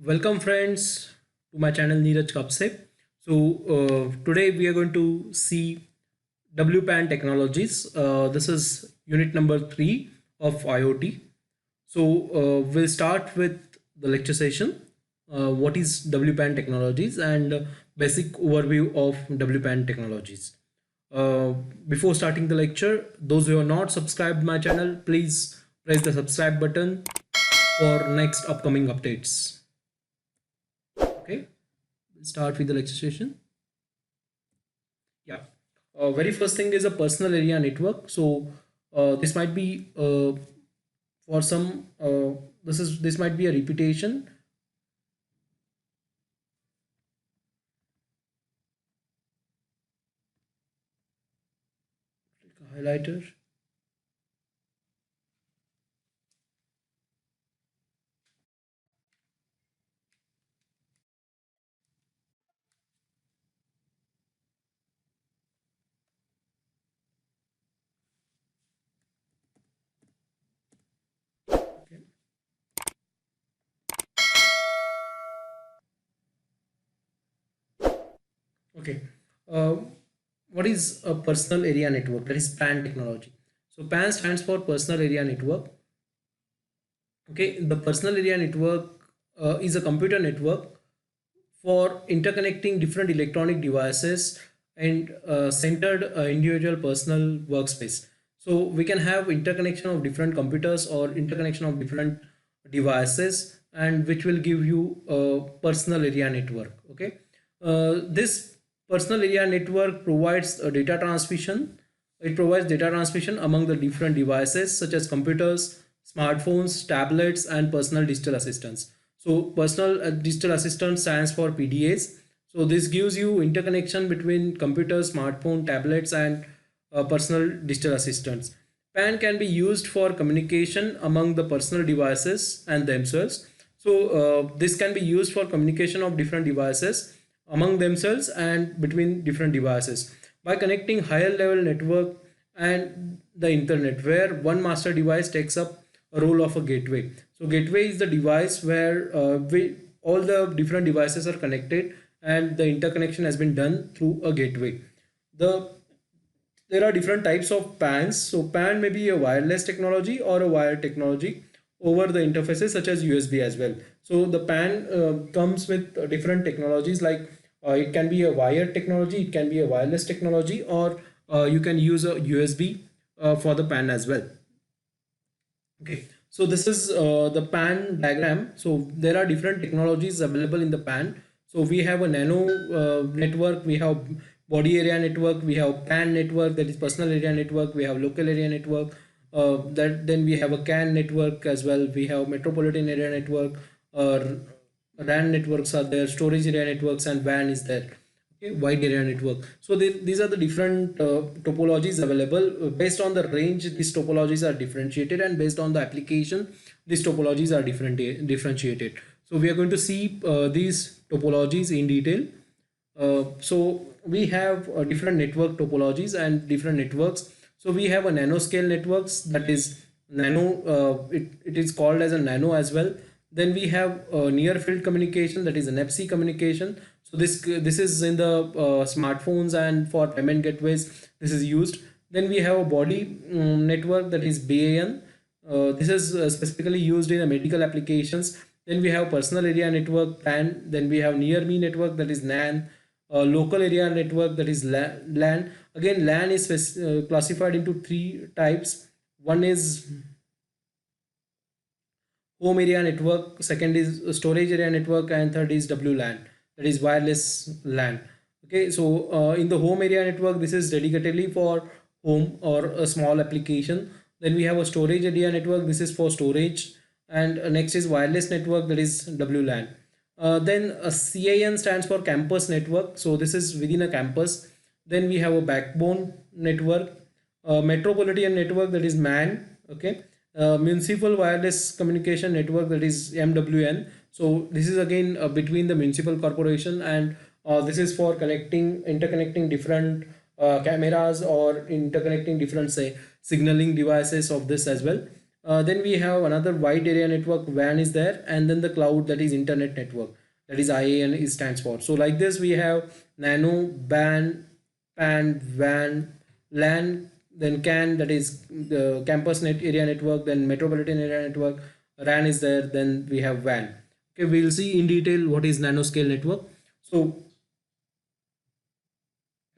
Welcome friends to my channel Neeraj Kapse. Today we are going to see WPAN technologies. This is unit number 3 of IoT. We'll start with the lecture session. What is WPAN technologies and basic overview of WPAN technologies. Uh, Before starting the lecture, those who are not subscribed my channel, please press the subscribe button for next upcoming updates. Okay, we'll start with the lecture session. Yeah. Very first thing is a personal area network. This might be for some. This might be a repetition. Click a highlighter. Okay. Okay. Uh, what is a personal area network? That is PAN technology. So PAN stands for personal area network. Okay, the personal area network is a computer network for interconnecting different electronic devices and centered individual personal workspace. So we can have interconnection of different computers or interconnection of different devices, and which will give you a personal area network. Okay, this personal area network provides a data transmission. It provides data transmission among the different devices such as computers, smartphones, tablets, and personal digital assistants. So personal digital assistant stands for PDAs. So this gives you interconnection between computers, smartphone, tablets, and personal digital assistants. PAN can be used for communication among the personal devices and themselves. This can be used for communication of different devices among themselves and between different devices by connecting higher level network and the internet, where one master device takes up a role of a gateway. So gateway is the device where all the different devices are connected and the interconnection has been done through a gateway. The There are different types of PANs. So PAN may be a wireless technology or a wired technology over the interfaces such as USB as well. So the PAN comes with different technologies, like it can be a wired technology, it can be a wireless technology, or you can use a USB for the PAN as well. Okay, so this is the PAN diagram. So there are different technologies available in the PAN. So we have a nano network, we have body area network, we have PAN network, that is personal area network, we have local area network, that then we have a CAN network as well, we have metropolitan area network, RAN networks are there, storage area networks, and WAN is there. Okay, wide area network. So these are the different topologies available. Based on the range, these topologies are differentiated, and based on the application, these topologies are differentiated. So we are going to see these topologies in detail. So we have different network topologies and different networks. So we have a nanoscale networks, that is nano, it is called as a nano as well. Then we have near field communication, that is an NFC communication. So this is in the smartphones and for payment gateways this is used. Then we have a body network, that is BAN. This is specifically used in medical applications. Then we have personal area network PAN. Then we have near me network, that is NAN. Local area network, that is LAN. Again, LAN is classified into three types. One is home area network, second is storage area network, and third is WLAN, that is wireless LAN. Okay, so in the home area network, this is dedicatedly for home or a small application. Then we have a storage area network, this is for storage. And next is wireless network, that is WLAN. Then CAN stands for campus network, so this is within a campus. Then we have a backbone network, metropolitan network, that is MAN. Okay, municipal wireless communication network, that is MWN. So this is again between the municipal corporation, and this is for interconnecting different cameras or interconnecting different, say, signaling devices of this as well. Then we have another wide area network, WAN is there, and then the cloud, that is internet network, that is IAN is stands for. So like this we have nano, ban, pan, WAN, LAN, then CAN, that is the campus net area network, then metropolitan area network, RAN is there, then we have WAN. Okay, we'll see in detail what is nanoscale network. So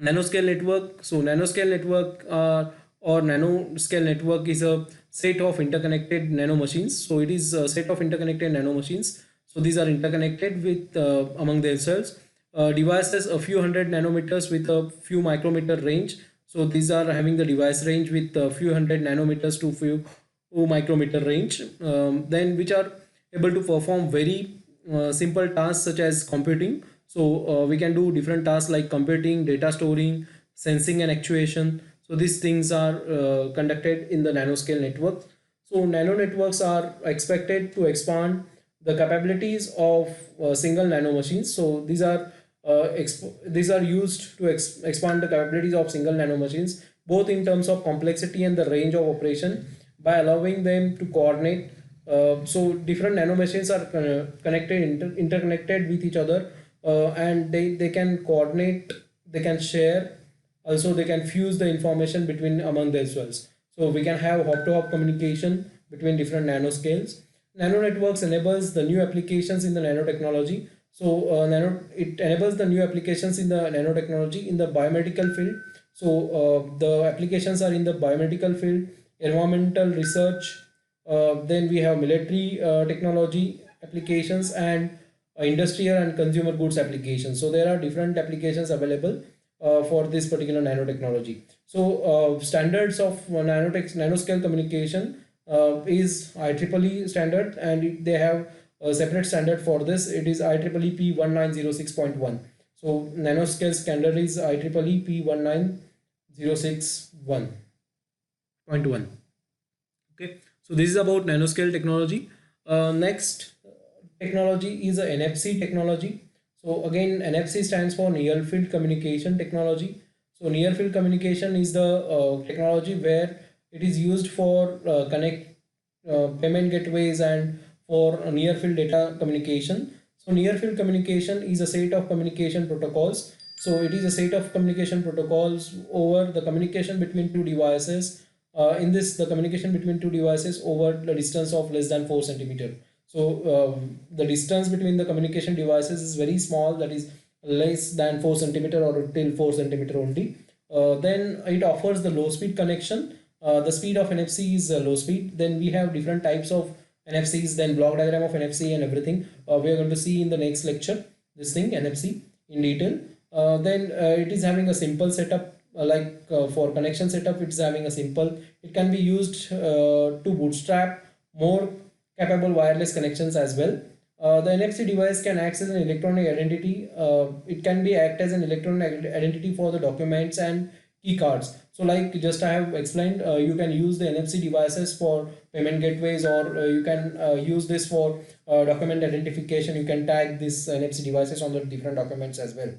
nanoscale network, so nanoscale network or nanoscale network is a set of interconnected nano machines. So it is a set of interconnected nano machines. So these are interconnected with among themselves, devices a few hundred nanometers with a few micrometer range. So these are having the device range with a few hundred nanometers to few micrometer range, then which are able to perform very simple tasks such as computing. So we can do different tasks like computing, data storing, sensing and actuation. So these things are conducted in the nanoscale network. So nano networks are expected to expand the capabilities of single nano machines. So these are used to expand the capabilities of single nano machines, both in terms of complexity and the range of operation, by allowing them to coordinate. So different nano machines are interconnected with each other, and they can coordinate, they can share, also they can fuse the information between among themselves. So we can have hop-to-hop communication between different nanoscales. Nano networks enables the new applications in the nanotechnology. So it enables the new applications in the nanotechnology in the biomedical field. So the applications are in the biomedical field, environmental research, then we have military technology applications, and industrial and consumer goods applications. So there are different applications available for this particular nanotechnology. So standards of nanoscale communication is IEEE standard, and they have a separate standard for this. It is IEEE P1906.1. So nanoscale standard is IEEE P1906.1. Okay, so this is about nanoscale technology. Next technology is a NFC technology. So again, NFC stands for near field communication technology. So near field communication is the technology where it is used for connect payment gateways and for near field data communication. So near field communication is a set of communication protocols. So it is a set of communication protocols over the communication between two devices. In this, the communication between two devices over the distance of less than 4 centimeter. So the distance between the communication devices is very small, that is less than 4 centimeter or till 4 centimeter only. Then it offers the low speed connection. The speed of NFC is low speed. Then we have different types of NFCs, then block diagram of NFC and everything. We are going to see in the next lecture this thing, NFC in detail. Then it is having a simple setup, for connection setup. It's having a simple, it can be used to bootstrap more capable wireless connections as well. The NFC device can act as an electronic identity. It can be act as an electronic identity for the documents and key cards. So like just I have explained, you can use the NFC devices for payment gateways, or you can use this for document identification. You can tag these NFC devices on the different documents as well.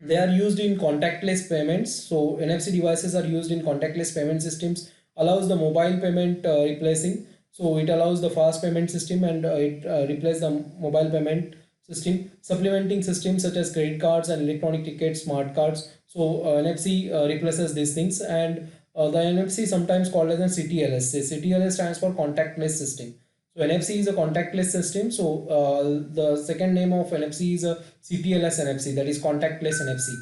They are used in contactless payments. So NFC devices are used in contactless payment systems, allows the mobile payment replacing. So it allows the fast payment system, and it replaces the mobile payment system, supplementing systems such as credit cards and electronic tickets, smart cards. So NFC replaces these things, and the NFC sometimes called as a CTLS. CTLS stands for contactless system. So NFC is a contactless system. So the second name of NFC is a CTLS NFC, that is contactless NFC,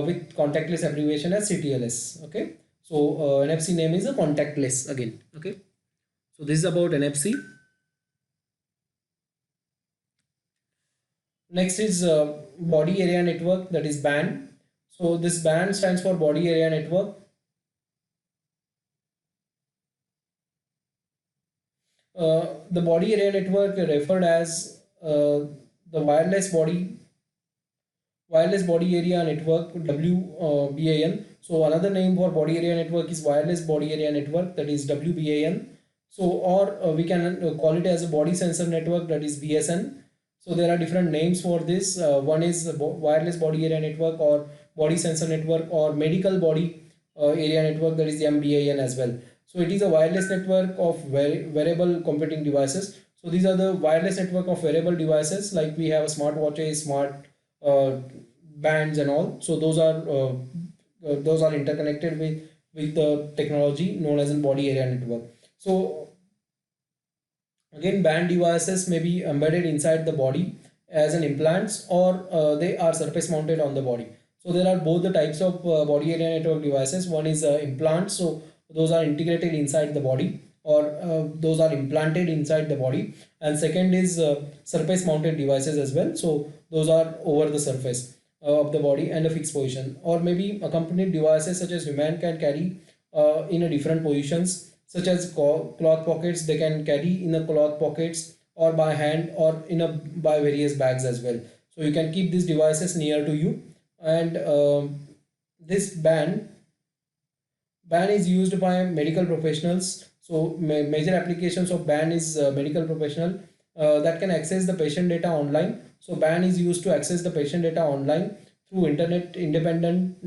with contactless abbreviation as CTLS. Okay. So NFC name is a contactless again. Okay. So this is about NFC. Next is body area network, that is BAN. So this BAN stands for body area network. The body area network referred as the wireless body area network, WBAN. So another name for body area network is wireless body area network, that is WBAN. So or we can call it as a body sensor network, that is BSN. So there are different names for this. One is wireless body area network, or body sensor network, or medical body area network, that is MBAN as well. So it is a wireless network of wearable computing devices. So these are the wireless network of wearable devices, like we have smart watches, smart uh, bands and all. So those are interconnected with the technology known as a body area network. So again, band devices may be embedded inside the body as an implants, or they are surface mounted on the body. So there are both the types of body area network devices. One is implants, so those are integrated inside the body, or those are implanted inside the body. And second is surface mounted devices as well. So those are over the surface of the body and a fixed position, or maybe accompanied devices such as human can carry in a different positions, such as cloth pockets. They can carry in the cloth pockets, or by hand, or in a by various bags as well. So you can keep these devices near to you. And this ban is used by medical professionals. So major applications of ban is medical professional that can access the patient data online. So ban is used to access the patient data online through internet independent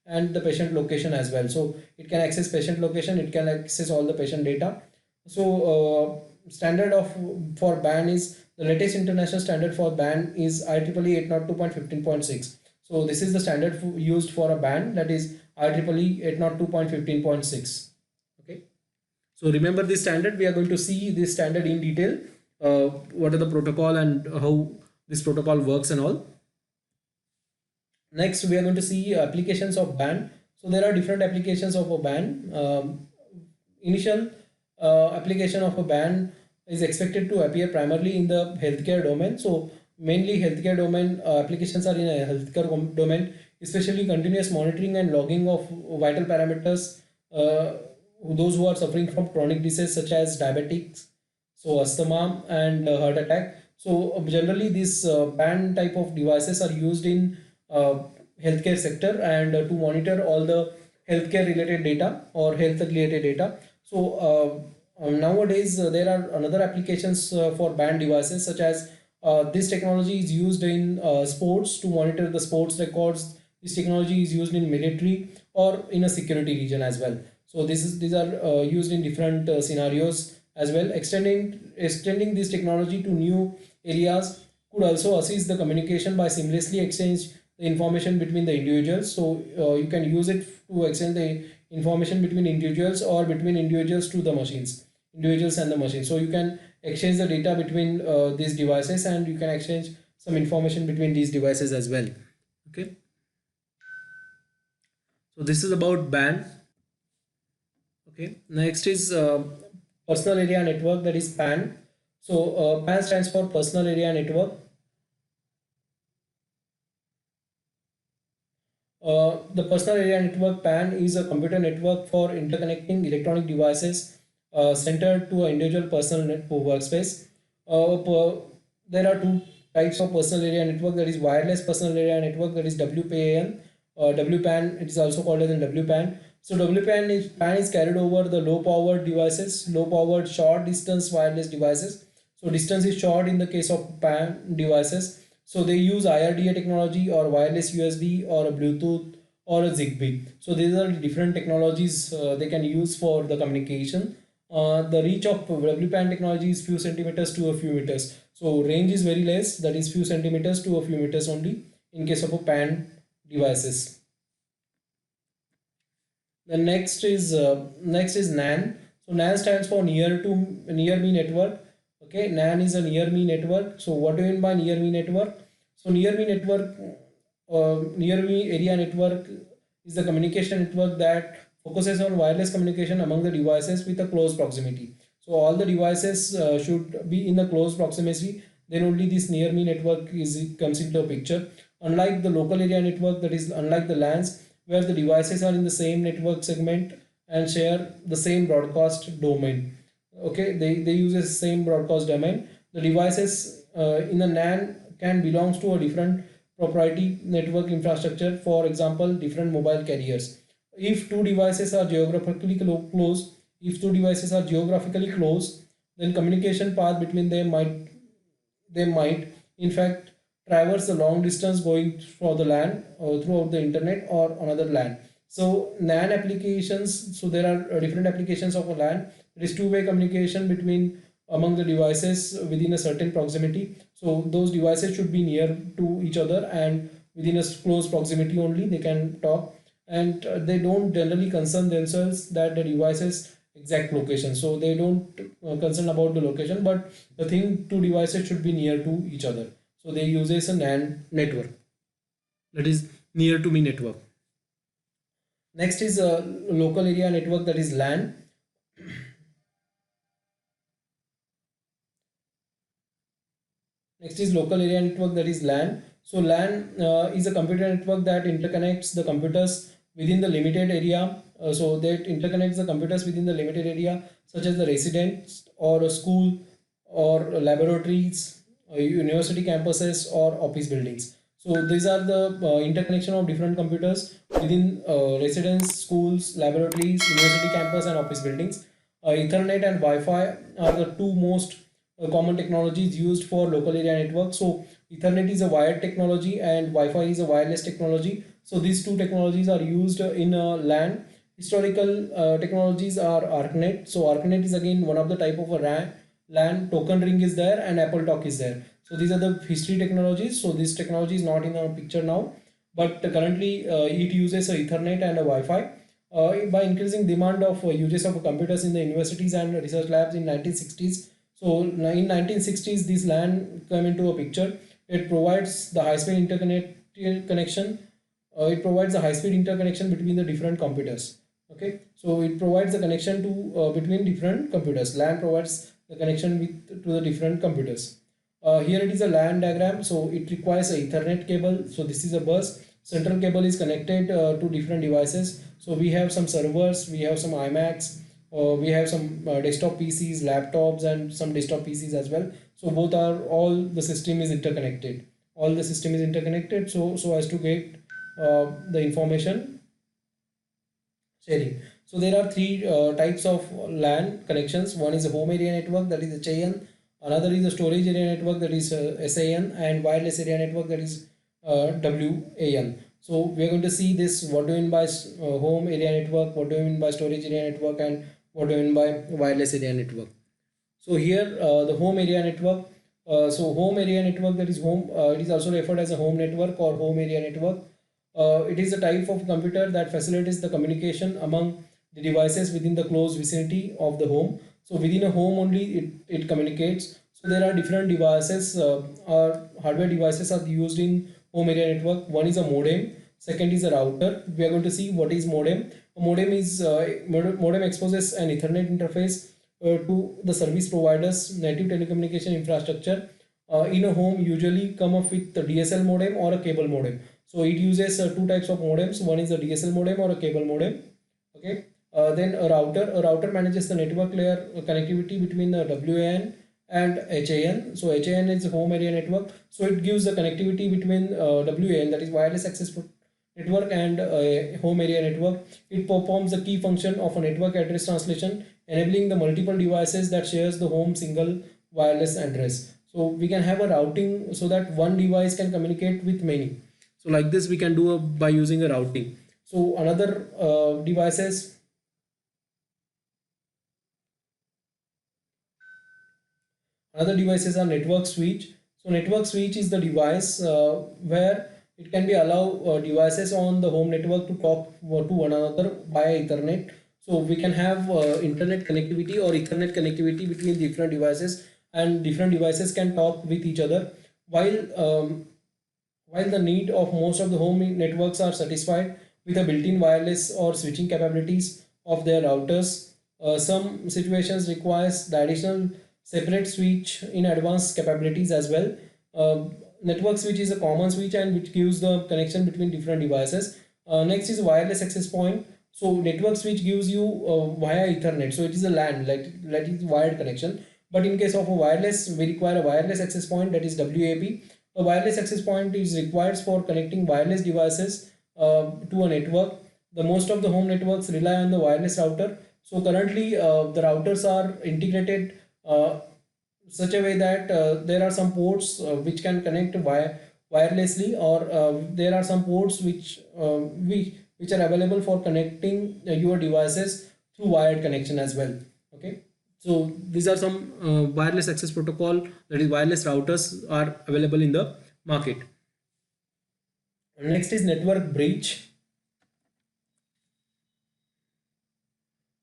and the patient location as well. So it can access patient location, it can access all the patient data. So standard of for ban is the latest international standard for ban is IEEE 802.15.6. So this is the standard used for a ban, that is IEEE 802.15.6. Okay. So remember this standard. We are going to see this standard in detail. What are the protocol and how this protocol works and all. Next, we are going to see applications of ban. So there are different applications of a ban. Initial application of a ban is expected to appear primarily in the healthcare domain. So mainly healthcare domain applications are in a healthcare domain, especially continuous monitoring and logging of vital parameters. Those who are suffering from chronic disease such as diabetics, so asthma and heart attack. So generally these band type of devices are used in uh, healthcare sector, and to monitor all the healthcare related data or health related data. So nowadays there are another applications for band devices, such as this technology is used in sports to monitor the sports records. This technology is used in military or in a security region as well. So these are used in different scenarios as well. Extending this technology to new areas could also assist the communication by seamlessly exchange the information between the individuals. So you can use it to exchange the information between individuals, or between individuals to the machines, individuals and the machine. So you can exchange the data between these devices, and you can exchange some information between these devices as well. Okay. So this is about ban. Okay. Next is personal area network, that is PAN. So PAN stands for personal area network. The personal area network PAN is a computer network for interconnecting electronic devices centered to an individual personal workspace. There are two types of personal area network, that is wireless personal area network, that is WPAN. WPAN, it is also called as a WPAN. So WPAN is carried over the low powered devices, low powered short distance wireless devices. So distance is short in the case of PAN devices. So they use IRDA technology, or wireless USB, or a Bluetooth, or a Zigbee. So these are different technologies they can use for the communication. The reach of WPAN technology is few centimeters to a few meters. So range is very less, that is few centimeters to a few meters only in case of a PAN devices. The next is NAN. So NAN stands for near me network. Okay, NAN is a near me network. So what do you mean by near me network? So near me area network is the communication network that focuses on wireless communication among the devices with a close proximity. So all the devices should be in a close proximity. Then only this near me network comes into a picture. Unlike the local area network, that is unlike the LANs, where the devices are in the same network segment and share the same broadcast domain. Okay, they use the same broadcast domain. The devices in the NAN can belongs to a different proprietary network infrastructure, for example different mobile carriers. If two devices are geographically close, then communication path between them might in fact traverse a long distance going for the LAN or throughout the internet or another LAN. So LAN applications, so there are different applications of a LAN. There is two-way communication between among the devices within a certain proximity. So those devices should be near to each other and within a close proximity only they can talk, and they don't generally concern themselves that the devices exact location. So they don't concern about the location, but the thing two devices should be near to each other. So they uses a NAN network, that is near to me network. Next is a local area network, that is LAN. Next is local area network, that is LAN. So LAN is a computer network that interconnects the computers within the limited area. So that interconnects the computers within the limited area, such as the residence or a school or laboratories, university campuses or office buildings. So these are the interconnection of different computers within residence, schools, laboratories, university campus and office buildings. Ethernet and Wi-Fi are the two most common technologies used for local area network. So Ethernet is a wired technology and Wi-Fi is a wireless technology. So these two technologies are used in LAN. Historical technologies are ARCnet. So ARCnet is again one of the type of a LAN. Token ring is there and AppleTalk is there. So these are the history technologies. So this technology is not in the picture now, but currently it uses a Ethernet and a Wi-Fi. By increasing demand of uses of computers in the universities and research labs in 1960s. So in 1960s, this LAN came into a picture. It provides the high-speed interconnect connection. It provides a high-speed interconnection between the different computers. Okay, so it provides the connection to between different computers. LAN provides the connection with to the different computers. Here it is a LAN diagram. So it requires a Ethernet cable. So this is a bus. Central cable is connected to different devices. So we have some servers, we have some iMacs, we have some desktop PCs, laptops, and some desktop PCs as well. So both are all the system is interconnected. All the system is interconnected. So as to get the information sharing. So there are three types of LAN connections. One is a home area network, that is HAN. Another is a storage area network, that is SAN, and wireless area network, that is WAN. So we are going to see this. What do you mean by home area network? What do you mean by storage area network? And what do you mean by wireless area network? So here the home area network. So home area network, that is home. It is also referred as a home network or home area network. It is a type of computer that facilitates the communication among the devices within the close vicinity of the home. So within a home only it communicates. So there are different devices or hardware devices are used in home area network. One is a modem. Second is a router. We are going to see what is modem. A modem is modem exposes an Ethernet interface to the service providers native telecommunication infrastructure. In a home usually come up with the DSL modem or a cable modem. So it uses two types of modems. One is a DSL modem or a cable modem. Okay. Then a router. A router manages the network layer connectivity between the WAN and HAN. So HAN is home area network. So it gives the connectivity between WAN, that is wireless access network, and home area network. It performs the key function of a network address translation, enabling the multiple devices that shares the home single wireless address. So we can have a routing so that one device can communicate with many. So like this we can do by using a routing. So another devices Other devices are network switch. So network switch is the device where it can be allow devices on the home network to talk to one another via Ethernet. So we can have internet connectivity or Ethernet connectivity between different devices, and different devices can talk with each other. While the need of most of the home networks are satisfied with a built-in wireless or switching capabilities of their routers, some situations requires the additional separate switch in advanced capabilities as well. Network switch is a common switch and which gives the connection between different devices. Next is wireless access point. So network switch gives you via Ethernet. So it is a LAN, like that is wired connection. But in case of a wireless, we require a wireless access point, that is WAP. A wireless access point is required for connecting wireless devices to a network. The most of the home networks rely on the wireless router. So currently the routers are integrated such a way that there are some ports which can connect wirelessly, or there are some ports which which are available for connecting your devices through wired connection as well. Okay, so these are some wireless access protocol, that is wireless routers, are available in the market. Next is network breach.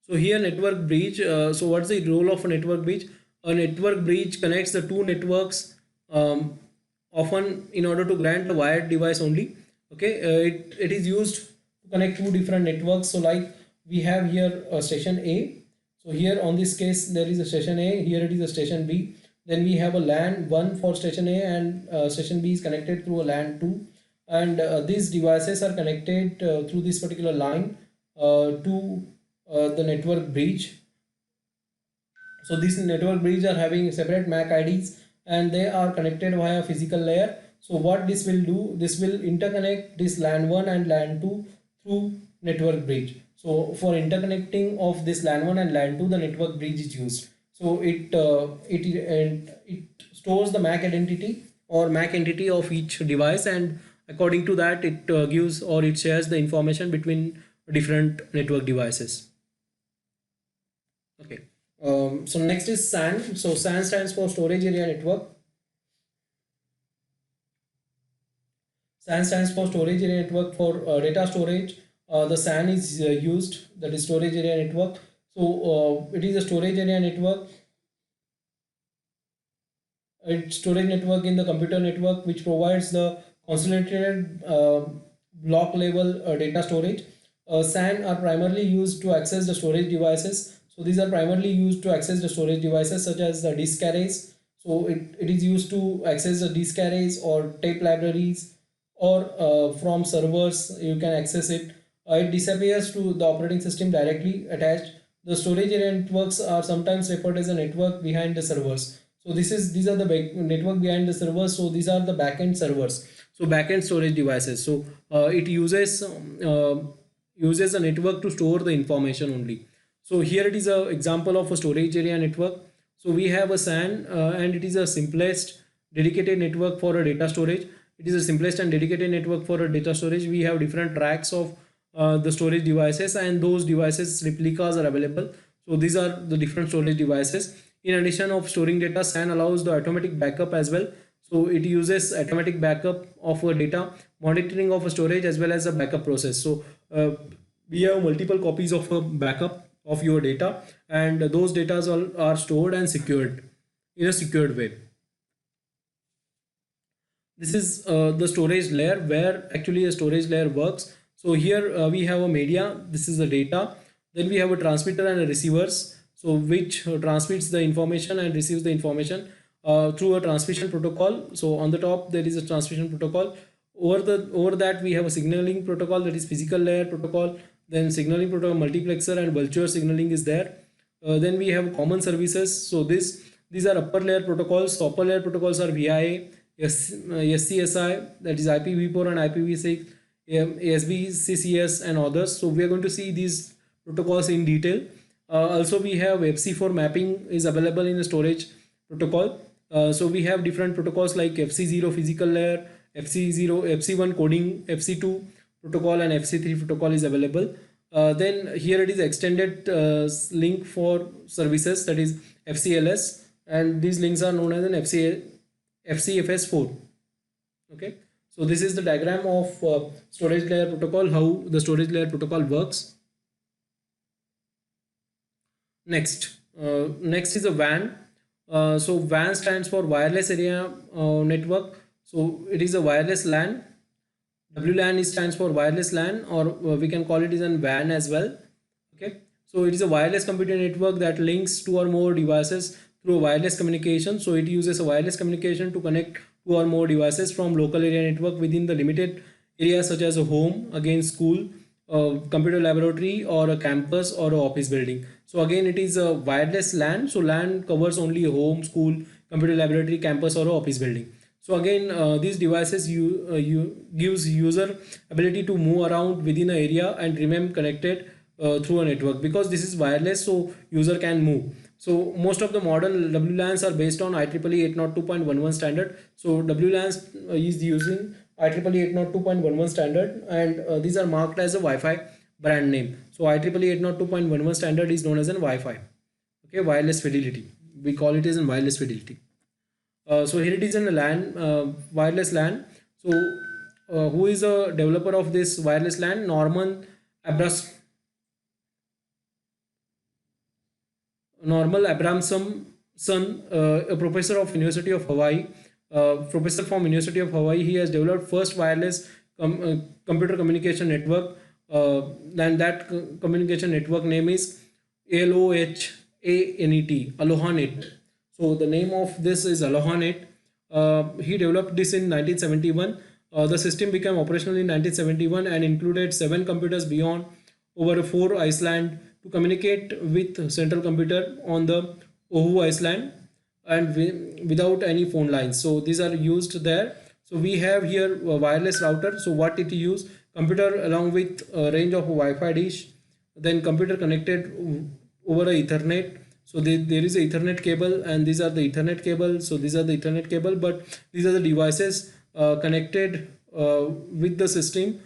So here network breach. So what's the role of a network breach? A network breach connects the two networks, often in order to grant a wired device only. Okay, it is used to connect two different networks. So like we have here a station A. So here on this case there is a station A. Here it is a station B. Then we have a LAN 1 for station A, and station B is connected through a LAN 2. And these devices are connected through this particular line to the network bridge. So these network bridges are having separate MAC IDs, and they are connected via physical layer. So what this will do, this will interconnect this LAN 1 and LAN 2 through network bridge. So for interconnecting of this LAN 1 and LAN 2, the network bridge is used. So it stores the MAC identity or MAC entity of each device, and according to that it gives or it shares the information between different network devices. Okay. So next is SAN. So SAN stands for Storage Area Network. SAN stands for Storage Area Network. For data storage, the SAN is used, that is Storage Area Network. So it is a storage area network. It's storage network in the computer network, which provides the consolidated block level data storage. SAN are primarily used to access the storage devices. So these are primarily used to access the storage devices such as the disk arrays. So it is used to access the disk arrays or tape libraries, or from servers you can access it. It disappears to the operating system directly attached. The storage area networks are sometimes referred as a network behind the servers. So these are the network behind the servers. So these are the backend servers. So backend storage devices. So it uses a network to store the information only. So here it is a example of a storage area network. So we have a SAN and it is a simplest dedicated network for a data storage. It is the simplest and dedicated network for a data storage. We have different tracks of the storage devices, and those devices replicas are available. So these are the different storage devices. In addition of storing data, SAN allows the automatic backup as well. So it uses automatic backup of data, monitoring of a storage, as well as a backup process. So we have multiple copies of a backup of your data, and those data are stored and secured in a secured way. This is the storage layer, where actually a storage layer works. So here we have a media, this is the data. Then we have a transmitter and a receivers, so which transmits the information and receives the information through a transmission protocol. So on the top there is a transmission protocol. Over that we have a signaling protocol, that is physical layer protocol. Then signaling protocol, multiplexer and vulture signaling is there. Then we have common services. So these are upper layer protocols. So upper layer protocols are VIA, SCSI, that is IPv4 and IPv6, SBCCS and others. So we are going to see these protocols in detail. Also we have FC4 mapping is available in the storage protocol. So we have different protocols like FC0 physical layer, FC0, FC1 coding, FC2 protocol, and FC3 protocol is available. Then here it is extended link for services, that is FCLS, and these links are known as an FCFS4. Okay, so this is the diagram of storage layer protocol, how the storage layer protocol works. Next is a WAN. So WAN stands for wireless area network. So it is a wireless LAN. WLAN stands for wireless LAN, or we can call it as a WAN as well. Okay, so it is a wireless computer network that links two or more devices through wireless communication. So it uses a wireless communication to connect two or more devices from local area network within the limited area, such as a home, again school, computer laboratory, or a campus, or a office building. So again it is a wireless LAN. So LAN covers only a home, school, computer laboratory, campus, or a office building. So again these devices gives user ability to move around within an area and remain connected through a network, because this is wireless, so user can move. So most of the modern WLANs are based on IEEE 802.11 standard. So WLANs is using IEEE 802.11 standard, and these are marked as a Wi-Fi brand name. So IEEE 802.11 standard is known as an Wi-Fi. Okay, wireless fidelity. We call it as in wireless fidelity. So here it is in the LAN, wireless LAN. So who is the developer of this wireless LAN? Norman Abramson, son, a professor of University of Hawaii, professor from University of Hawaii. He has developed first wireless computer communication network, and that communication network name is ALOHANET, AlohaNet. So the name of this is AlohaNet. He developed this in 1971. The system became operational in 1971 and included 7 computers beyond over 4 islands to communicate with central computer on the Oahu Island, and without any phone lines. So these are used there. So we have here a wireless router. So what it use? Computer along with a range of Wi-Fi dish, then computer connected over a Ethernet. So there is a Ethernet cable, and these are the Ethernet cable. So these are the Ethernet cable, but these are the devices connected with the system,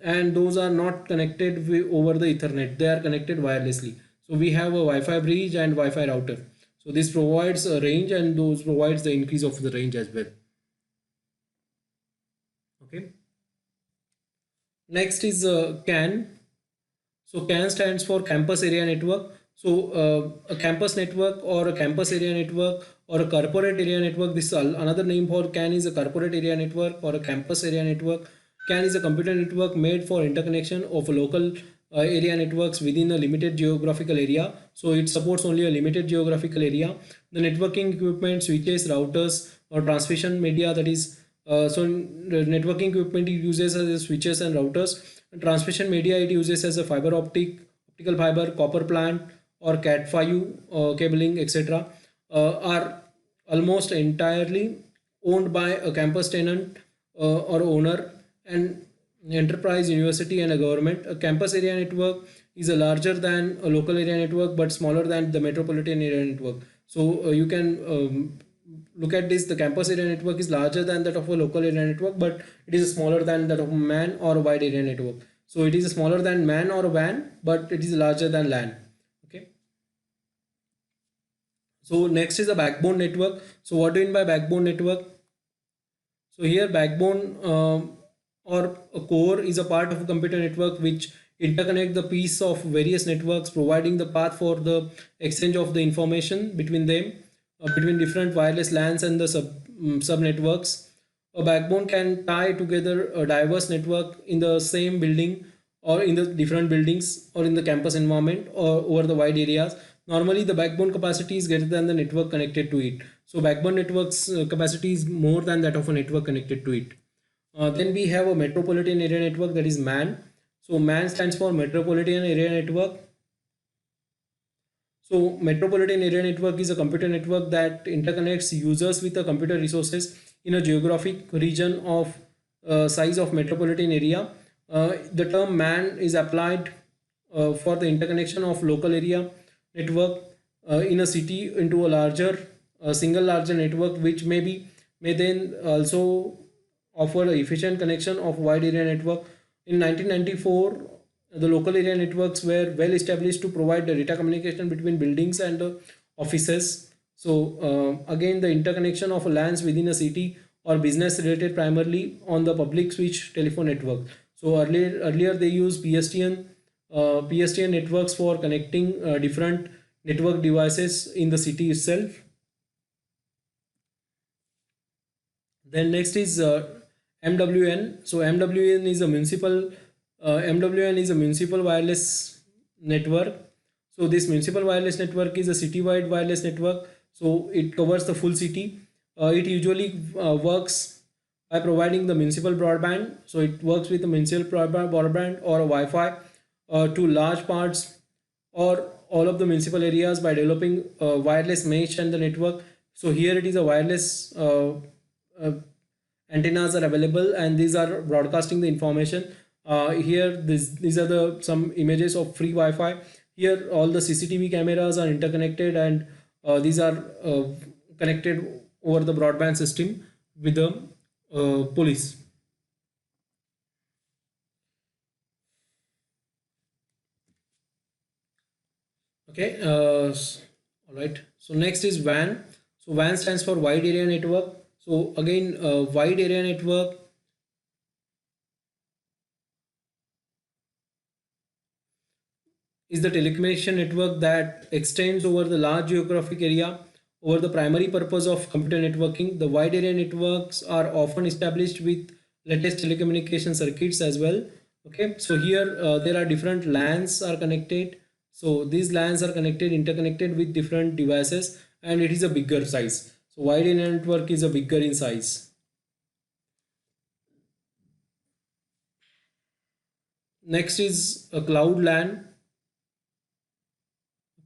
and those are not connected over the Ethernet. They are connected wirelessly. So we have a Wi-Fi bridge and Wi-Fi router. So this provides a range, and those provides the increase of the range as well. Okay. Next is CAN. So CAN stands for Campus Area Network. So a campus network or a campus area network or a corporate area network. This is another name for CAN is a corporate area network or a campus area network. CAN is a computer network made for interconnection of local area networks within a limited geographical area. So it supports only a limited geographical area. The networking equipment, switches, routers, or transmission media, that is the networking equipment it uses as switches and routers. And transmission media it uses as a optical fiber, copper plant, or Cat5 cabling, etc. Are almost entirely owned by a campus tenant or owner, and enterprise, university, and a government. A campus area network is a larger than a local area network but smaller than the metropolitan area network. So you can look at this. The campus area network is larger than that of a local area network, but it is smaller than that of a MAN or a wide area network. So it is smaller than MAN or a WAN, but it is larger than LAN. Okay. So next is a backbone network. So what do you mean by backbone network? So here backbone or a core is a part of a computer network which interconnect the piece of various networks, providing the path for the exchange of the information between them, between different wireless LANs and the sub networks. A backbone can tie together a diverse network in the same building or in the different buildings or in the campus environment or over the wide areas. Normally the backbone capacity is greater than the network connected to it. So backbone networks capacity is more than that of a network connected to it. Then we have a metropolitan area network, that is MAN. So MAN stands for Metropolitan Area Network. So metropolitan area network is a computer network that interconnects users with the computer resources in a geographic region of size of metropolitan area. The term MAN is applied for the interconnection of local area network in a city into a larger single larger network, which may then also offer an efficient connection of wide area network. In 1994, the local area networks were well established to provide the data communication between buildings and offices. So again, the interconnection of LANs within a city or business related primarily on the public switch telephone network. So earlier they used PSTN networks for connecting different network devices in the city itself. Then next is MWN. So MWN is a municipal wireless network. So this municipal wireless network is a citywide wireless network. So it covers the full city. It usually works by providing the municipal broadband. So it works with the municipal broadband or a Wi-Fi to large parts or all of the municipal areas by developing a wireless mesh and the network. So here it is a wireless uh, antennas are available, and these are broadcasting the information. Here these are the some images of free Wi-Fi. Here all the CCTV cameras are interconnected, and these are connected over the broadband system with the police. Okay, all right. So next is WAN. So WAN stands for wide area network. So again, wide area network is the telecommunication network that extends over the large geographic area over the primary purpose of computer networking. The wide area networks are often established with latest telecommunication circuits as well. Okay, so here there are different LANs are connected. So these LANs are connected, interconnected with different devices, and it is a bigger size. So wide area network is a bigger in size. Next is a cloud LAN.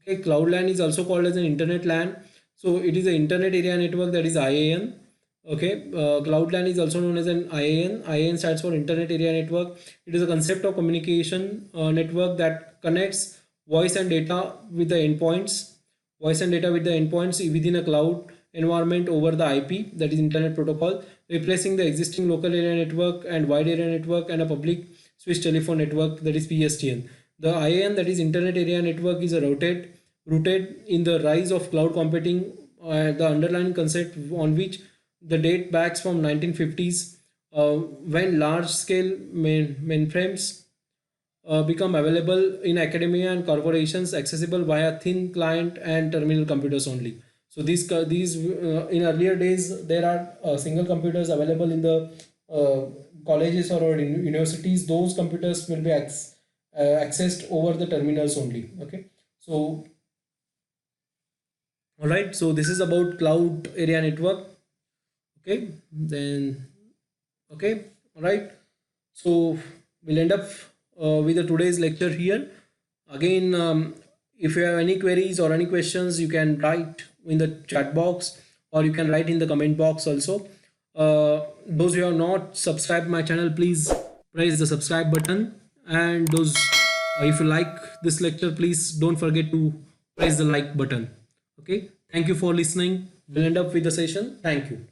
Okay, cloud LAN is also called as an internet LAN. So it is an internet area network, that is IAN. Okay, cloud LAN is also known as an IAN. IAN stands for internet area network. It is a concept of communication network that connects voice and data with the endpoints, voice and data with the endpoints within a cloud environment over the IP, that is internet protocol, replacing the existing local area network and wide area network and a public switch telephone network, that is PSTN. The IAN, that is internet area network, is a rooted in the rise of cloud computing, the underlying concept on which the date backs from 1950s, when large scale mainframes become available in academia and corporations, accessible via thin client and terminal computers only. So these in earlier days there are single computers available in the colleges or in universities. Those computers will be accessed over the terminals only. Okay, so all right, so this is about cloud area network. Okay, then okay, all right, so we'll end up with the today's lecture here. Again, if you have any queries or any questions, you can write in the chat box or you can write in the comment box also. Those who have not subscribed my channel, please press the subscribe button, and those if you like this lecture, please don't forget to press the like button. Okay, thank you for listening. We'll end up with the session. Thank you.